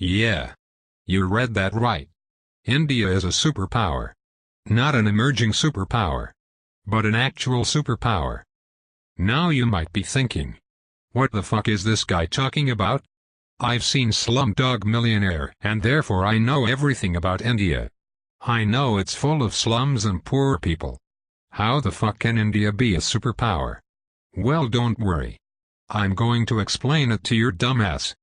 Yeah. You read that right. India is a superpower. Not an emerging superpower, but an actual superpower. Now you might be thinking, what the fuck is this guy talking about? I've seen Slumdog Millionaire and therefore I know everything about India. I know it's full of slums and poor people. How the fuck can India be a superpower? Well, don't worry. I'm going to explain it to your dumbass.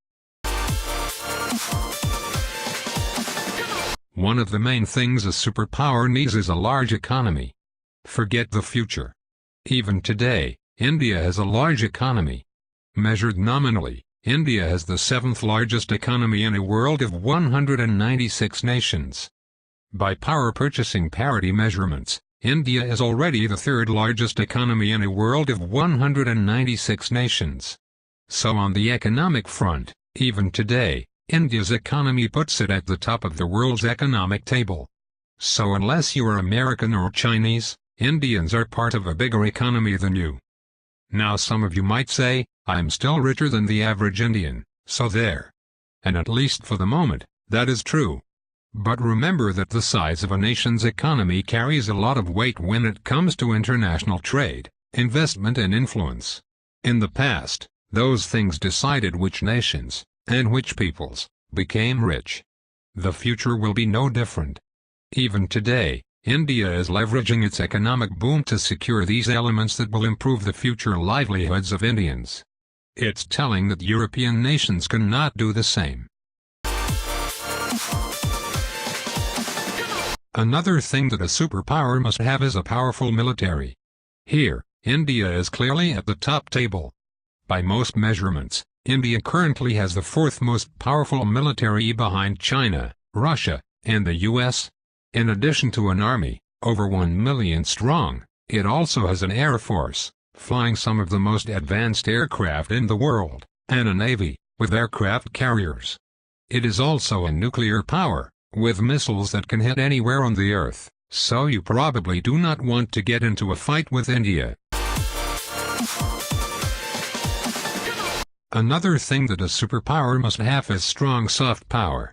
One of the main things a superpower needs is a large economy. Forget the future. Even today, India has a large economy. Measured nominally, India has the 7th largest economy in a world of 196 nations. By power purchasing parity measurements, India is already the 3rd largest economy in a world of 196 nations. So on the economic front, even today, India's economy puts it at the top of the world's economic table. So unless you are American or Chinese, Indians are part of a bigger economy than you. Now some of you might say, I'm still richer than the average Indian, so there. And at least for the moment, that is true. But remember that the size of a nation's economy carries a lot of weight when it comes to international trade, investment and influence. In the past, those things decided which nations, and which peoples, became rich. The future will be no different. Even today, India is leveraging its economic boom to secure these elements that will improve the future livelihoods of Indians. It's telling that European nations cannot do the same. Another thing that a superpower must have is a powerful military. Here, India is clearly at the top table. By most measurements, India currently has the 4th most powerful military behind China, Russia, and the US. In addition to an army, over 1 million strong, it also has an air force, flying some of the most advanced aircraft in the world, and a navy, with aircraft carriers. It is also a nuclear power, with missiles that can hit anywhere on the earth, so you probably do not want to get into a fight with India. Another thing that a superpower must have is strong soft power.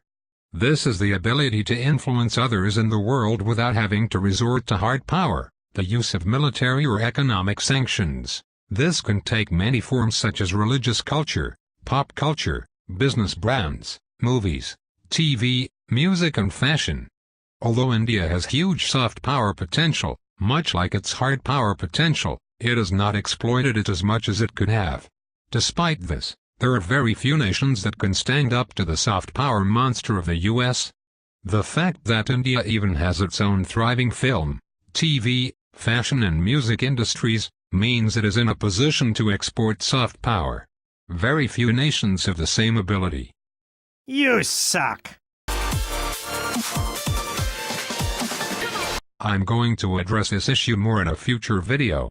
This is the ability to influence others in the world without having to resort to hard power, the use of military or economic sanctions. This can take many forms such as religious culture, pop culture, business brands, movies, TV, music and fashion. Although India has huge soft power potential, much like its hard power potential, it has not exploited it as much as it could have. Despite this, there are very few nations that can stand up to the soft power monster of the US. The fact that India even has its own thriving film, TV, fashion and music industries, means it is in a position to export soft power. Very few nations have the same ability. You suck! I'm going to address this issue more in a future video.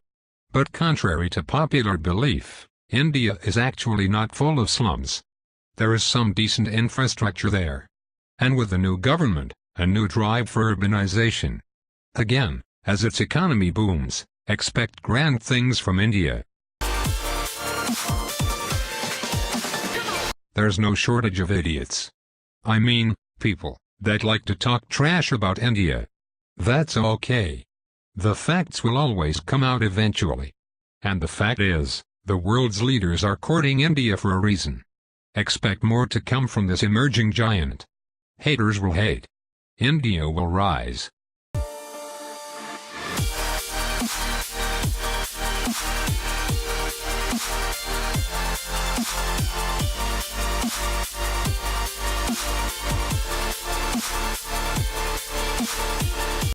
But contrary to popular belief, India is actually not full of slums. There is some decent infrastructure there. And with the new government, a new drive for urbanization. Again, as its economy booms, expect grand things from India. There's no shortage of idiots. I mean, people that like to talk trash about India. That's okay. The facts will always come out eventually. And the fact is, the world's leaders are courting India for a reason. Expect more to come from this emerging giant. Haters will hate. India will rise.